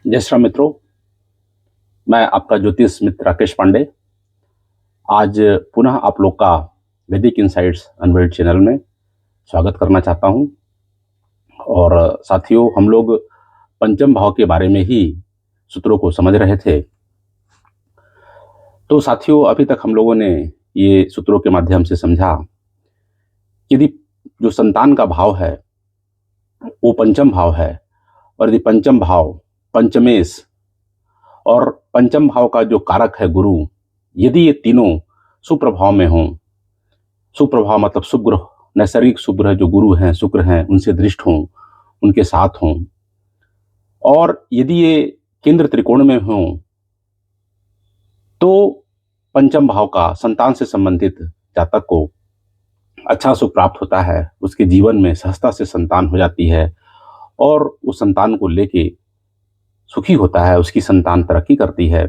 जय श्री राम मित्रों। मैं आपका ज्योतिष मित्र राकेश पांडे आज पुनः आप लोग का वैदिक इनसाइट्स अनवेल्ड चैनल में स्वागत करना चाहता हूं। और साथियों, हम लोग पंचम भाव के बारे में ही सूत्रों को समझ रहे थे। तो साथियों, अभी तक हम लोगों ने ये सूत्रों के माध्यम से समझा कि यदि जो संतान का भाव है वो पंचम भाव है, और यदि पंचम भाव पंचमेश और पंचम भाव का जो कारक है गुरु, यदि ये तीनों सुप्रभाव में हों, सुप्रभाव मतलब शुभ ग्रह, नैसर्गिक शुभ ग्रह जो गुरु हैं, शुक्र हैं, उनसे दृष्ट हों, उनके साथ हों, और यदि ये केंद्र त्रिकोण में हों, तो पंचम भाव का संतान से संबंधित जातक को अच्छा सुख प्राप्त होता है, उसके जीवन में सहजता से संतान हो जाती है और उस संतान को लेके सुखी होता है, उसकी संतान तरक्की करती है।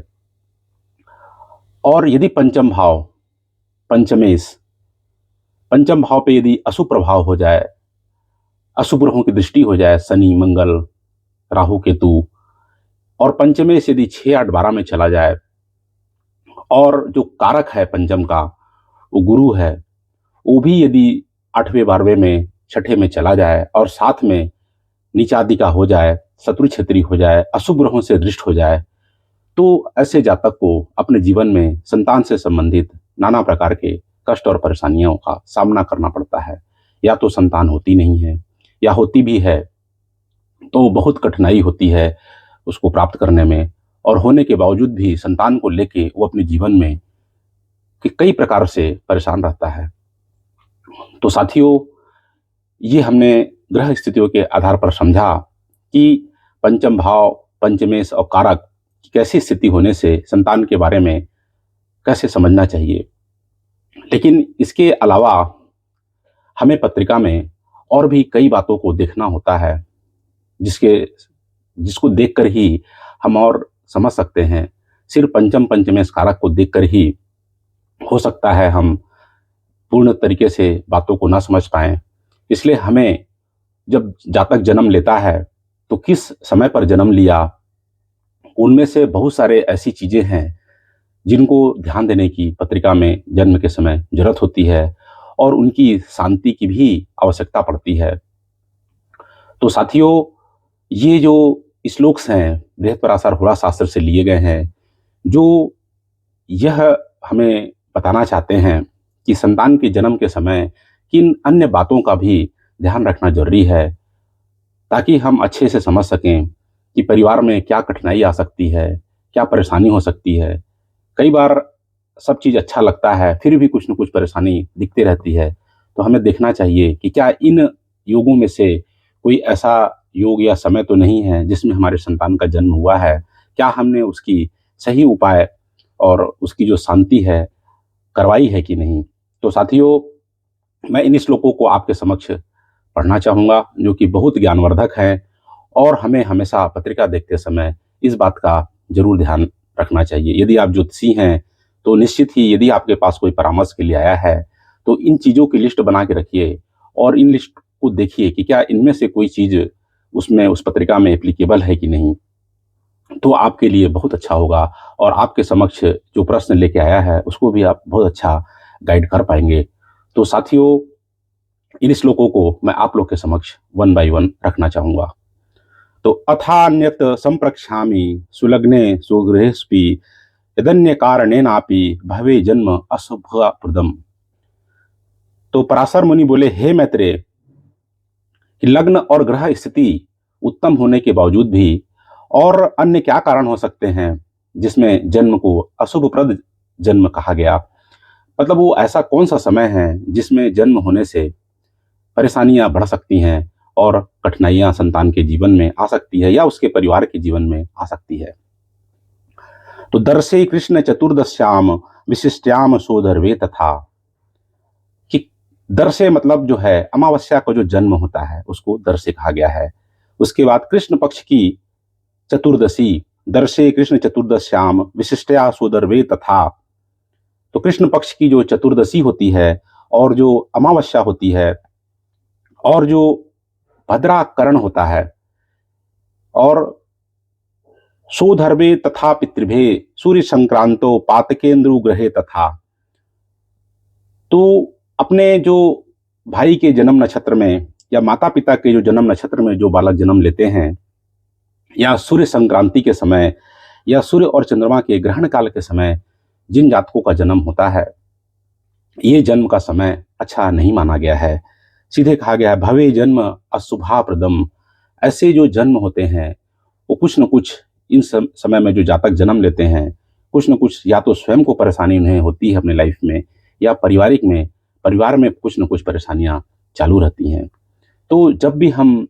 और यदि पंचम भाव पंचमेश, पंचम भाव पे यदि अशुभ प्रभाव हो जाए, अशुभ ग्रहों की दृष्टि हो जाए, शनि, मंगल, राहु, केतु, और पंचमेश यदि 6, 8, 12 में चला जाए, और जो कारक है पंचम का वो गुरु है, वो भी यदि 8वें, 12वें में, छठे में चला जाए और साथ में नीचादि का हो जाए, शत्रु क्षेत्री हो जाए, अशुभ ग्रहों से दृष्ट हो जाए, तो ऐसे जातक को अपने जीवन में संतान से संबंधित नाना प्रकार के कष्ट और परेशानियों का सामना करना पड़ता है। या तो संतान होती नहीं है, या होती भी है तो बहुत कठिनाई होती है उसको प्राप्त करने में, और होने के बावजूद भी संतान को लेके वो अपने जीवन में कई प्रकार से परेशान रहता है। तो साथियों, ये हमने ग्रह स्थितियों के आधार पर समझा कि पंचम भाव, पंचमेश और कारक की कैसी स्थिति होने से संतान के बारे में कैसे समझना चाहिए। लेकिन इसके अलावा हमें पत्रिका में और भी कई बातों को देखना होता है, जिसके जिसको देखकर ही हम और समझ सकते हैं। सिर्फ पंचम पंचमेश कारक को देखकर ही हो सकता है हम पूर्ण तरीके से बातों को ना समझ पाएं। इसलिए हमें, जब जातक जन्म लेता है तो किस समय पर जन्म लिया, उनमें से बहुत सारे ऐसी चीजें हैं जिनको ध्यान देने की पत्रिका में जन्म के समय जरूरत होती है, और उनकी शांति की भी आवश्यकता पड़ती है। तो साथियों, ये जो श्लोक्स हैं बृहत्पराशर होरा शास्त्र से लिए गए हैं, जो यह हमें बताना चाहते हैं कि संतान के जन्म के समय किन अन्य बातों का भी ध्यान रखना जरूरी है, ताकि हम अच्छे से समझ सकें कि परिवार में क्या कठिनाई आ सकती है, क्या परेशानी हो सकती है। कई बार सब चीज़ अच्छा लगता है, फिर भी कुछ न कुछ परेशानी दिखती रहती है। तो हमें देखना चाहिए कि क्या इन योगों में से कोई ऐसा योग या समय तो नहीं है जिसमें हमारे संतान का जन्म हुआ है। क्या हमने उसकी सही उपाय और उसकी जो शांति है करवाई है कि नहीं। तो साथियों, मैं इन श्लोकों को आपके समक्ष पढ़ना चाहूँगा, जो कि बहुत ज्ञानवर्धक हैं, और हमें हमेशा पत्रिका देखते समय इस बात का जरूर ध्यान रखना चाहिए। यदि आप ज्योतिषी हैं तो निश्चित ही, यदि आपके पास कोई परामर्श के लिए आया है, तो इन चीज़ों की लिस्ट बना के रखिए और इन लिस्ट को देखिए कि क्या इनमें से कोई चीज़ उसमें, उस पत्रिका में एप्लीकेबल है कि नहीं। तो आपके लिए बहुत अच्छा होगा, और आपके समक्ष जो प्रश्न लेके आया है उसको भी आप बहुत अच्छा गाइड कर पाएंगे। तो साथियों, इन श्लोकों को मैं आप लोग के समक्ष वन बाय वन रखना चाहूँगा। तो अथान्यत संप्रक्षामि सुलग्ने सुगृहेस्पि यदन्य कारणेनापि भवे जन्म अशुभप्रदम। तो पराशर मुनि बोले, हे मैत्रेय, कि लग्न और ग्रह स्थिति उत्तम होने के बावजूद भी और अन्य क्या कारण हो सकते हैं जिसमें जन्म को अशुभप्रद जन्म कहा गया। मतलब वो ऐसा कौन सा समय है जिसमें जन्म होने से परेशानियां बढ़ सकती हैं और कठिनाइयां संतान के जीवन में आ सकती है, या उसके परिवार के जीवन में आ सकती है। तो दर्शे कृष्ण चतुर्दश्याम विशिष्ट्याम सोदरवे तथा, कि दर्शे मतलब जो है अमावस्या का जो जन्म होता है उसको दर्शे कहा गया है। उसके बाद कृष्ण पक्ष की चतुर्दशी, दर्शे कृष्ण चतुर्दश्याम विशिष्ट्या सोदरवे तथा। तो कृष्ण पक्ष की जो चतुर्दशी होती है और जो अमावस्या होती है और जो भद्राकरण होता है, और सोधर्वे तथा पितृभे सूर्य संक्रांतो पातकेंद्रु ग्रहे तथा। तो अपने जो भाई के जन्म नक्षत्र में या माता पिता के जो जन्म नक्षत्र में जो बालक जन्म लेते हैं, या सूर्य संक्रांति के समय या सूर्य और चंद्रमा के ग्रहण काल के समय जिन जातकों का जन्म होता है, ये जन्म का समय अच्छा नहीं माना गया है। सीधे कहा गया है भवे जन्म अशुभाप्रदम। ऐसे जो जन्म होते हैं वो कुछ न कुछ इन समय में जो जातक जन्म लेते हैं, कुछ न कुछ या तो स्वयं को परेशानी उन्हें होती है अपने लाइफ में, या परिवार में कुछ न कुछ परेशानियां चालू रहती हैं। तो जब भी हम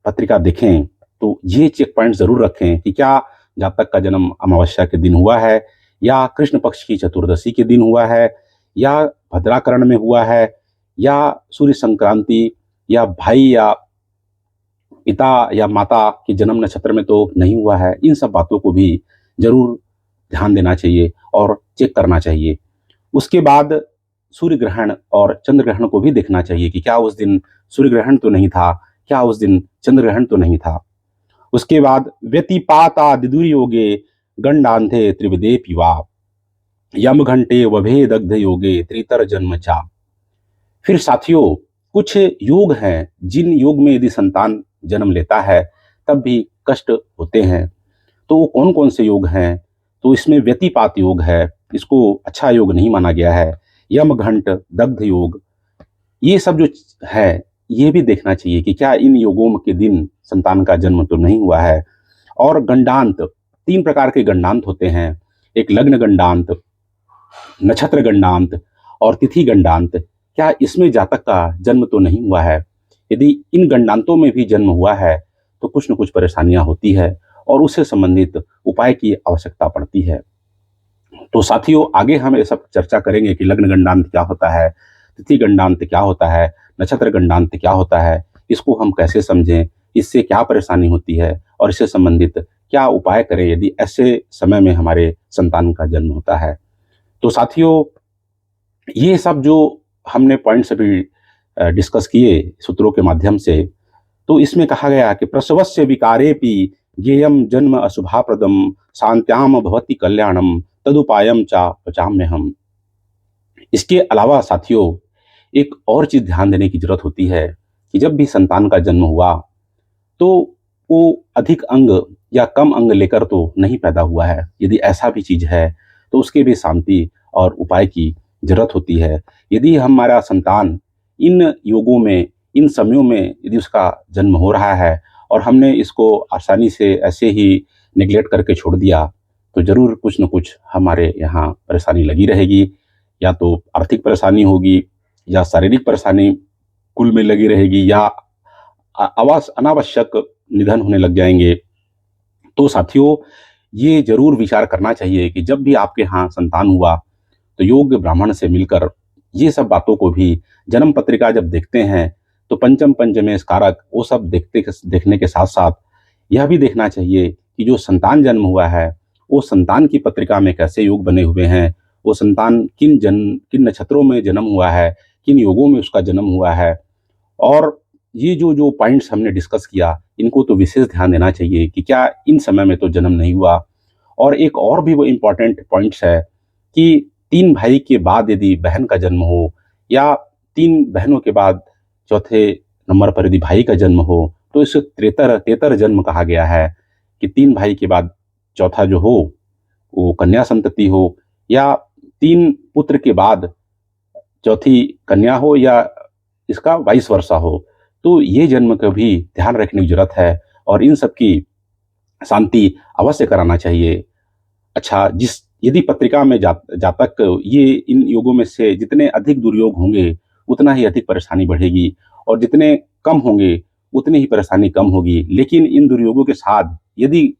पत्रिका देखें तो ये चेक पॉइंट जरूर रखें कि क्या जातक का जन्म अमावस्या के दिन हुआ है, या कृष्ण पक्ष की चतुर्दशी के दिन हुआ है, या भद्राकरण में हुआ है, या सूर्य संक्रांति, या भाई या पिता या माता के जन्म नक्षत्र में तो नहीं हुआ है। इन सब बातों को भी जरूर ध्यान देना चाहिए और चेक करना चाहिए। उसके बाद सूर्य ग्रहण और चंद्र ग्रहण को भी देखना चाहिए कि क्या उस दिन सूर्य ग्रहण तो नहीं था, क्या उस दिन चंद्र ग्रहण तो नहीं था। उसके बाद व्यतिपाता दिदुर्योगे गंडांधे त्रिविदे पिवा यम घंटे वभे दग्ध योगे त्रितर जन्म चा। फिर साथियों, कुछ योग हैं जिन योग में यदि संतान जन्म लेता है तब भी कष्ट होते हैं। तो वो कौन कौन से योग हैं? तो इसमें व्यतिपात योग है, इसको अच्छा योग नहीं माना गया है। यम घंट, दग्ध योग, ये सब जो है ये भी देखना चाहिए कि क्या इन योगों के दिन संतान का जन्म तो नहीं हुआ है। और गंडांत, 3 प्रकार के गंडांत होते हैं। एक लग्न गंडांत, नक्षत्र गंडांत और तिथि गंडांत। क्या इसमें जातक का जन्म तो नहीं हुआ है? यदि इन गंडांतों में भी जन्म हुआ है तो कुछ न कुछ परेशानियां होती है और उससे संबंधित उपाय की आवश्यकता पड़ती है। तो साथियों, आगे हम ये सब चर्चा करेंगे कि लग्न गंडांत क्या होता है, तिथि गंडांत क्या होता है, नक्षत्र गंडांत क्या होता है, इसको हम कैसे समझें, इससे क्या परेशानी होती है और इससे संबंधित क्या उपाय करें यदि ऐसे समय में हमारे संतान का जन्म होता है। तो साथियों, ये सब जो हमने पॉइंट्स अभी डिस्कस किए सूत्रों के माध्यम से, तो इसमें कहा गया कि प्रसवस्य विकारेपि ज्ञेयम जन्म अशुभाप्रदम शांत्याम भवति कल्याणम तदुपायम चा पचाम्य हम। इसके अलावा साथियों, एक और चीज ध्यान देने की जरूरत होती है कि जब भी संतान का जन्म हुआ तो वो अधिक अंग या कम अंग लेकर तो नहीं पैदा हुआ है। यदि ऐसा भी चीज है तो उसके भी शांति और उपाय की जरूरत होती है। यदि हमारा संतान इन योगों में, इन समयों में यदि उसका जन्म हो रहा है और हमने इसको आसानी से ऐसे ही निगलेक्ट करके छोड़ दिया तो जरूर कुछ न कुछ हमारे यहाँ परेशानी लगी रहेगी। या तो आर्थिक परेशानी होगी, या शारीरिक परेशानी कुल में लगी रहेगी, या अनावश्यक निधन होने लग जाएंगे। तो साथियों, ये जरूर विचार करना चाहिए कि जब भी आपके यहाँ संतान हुआ तो योग्य ब्राह्मण से मिलकर ये सब बातों को भी, जन्म पत्रिका जब देखते हैं तो पंचम पंचमेश कारक वो सब देखने के साथ साथ यह भी देखना चाहिए कि जो संतान जन्म हुआ है वो संतान की पत्रिका में कैसे योग बने हुए हैं, वो संतान किन नक्षत्रों में जन्म हुआ है, किन योगों में उसका जन्म हुआ है। और ये जो जो पॉइंट्स हमने डिस्कस किया, इनको तो विशेष ध्यान देना चाहिए कि क्या इन समय में तो जन्म नहीं हुआ। और एक और भी वो इम्पॉर्टेंट पॉइंट्स है कि 3 भाई के बाद यदि बहन का जन्म हो, या 3 बहनों के बाद चौथे नंबर पर यदि भाई का जन्म हो, तो इसे तेतर जन्म कहा गया है कि 3 भाई के बाद चौथा जो हो वो कन्या संतति हो, या 3 पुत्र के बाद चौथी कन्या हो, या इसका वाइस वर्षा हो। तो ये जन्म का भी ध्यान रखने की जरूरत है और इन सब की शांति अवश्य कराना चाहिए। अच्छा, यदि पत्रिका में जातक ये इन योगों में से जितने अधिक दुर्योग होंगे उतना ही अधिक परेशानी बढ़ेगी, और जितने कम होंगे उतनी ही परेशानी कम होगी। लेकिन इन दुर्योगों के साथ यदि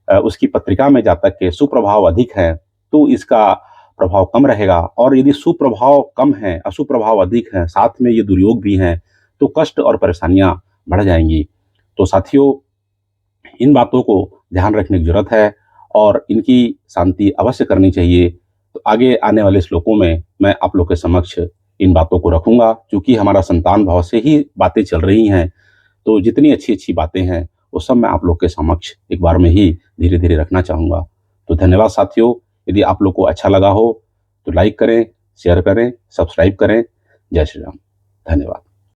उसकी पत्रिका में जातक के सुप्रभाव अधिक हैं तो इसका प्रभाव कम रहेगा, और यदि सुप्रभाव कम है, अशुभ प्रभाव अधिक है, साथ में ये दुर्योग भी हैं, तो कष्ट और परेशानियां बढ़ जाएंगी। तो साथियों, इन बातों को ध्यान रखने की जरूरत है और इनकी शांति अवश्य करनी चाहिए। तो आगे आने वाले श्लोकों में मैं आप लोग के समक्ष इन बातों को रखूंगा। क्योंकि हमारा संतान भाव से ही बातें चल रही हैं, तो जितनी अच्छी अच्छी बातें हैं वो सब मैं आप लोग के समक्ष एक बार में ही धीरे धीरे रखना चाहूँगा। तो धन्यवाद साथियों। यदि आप लोग को अच्छा लगा हो तो लाइक करें, शेयर करें, सब्सक्राइब करें। जय श्री राम। धन्यवाद।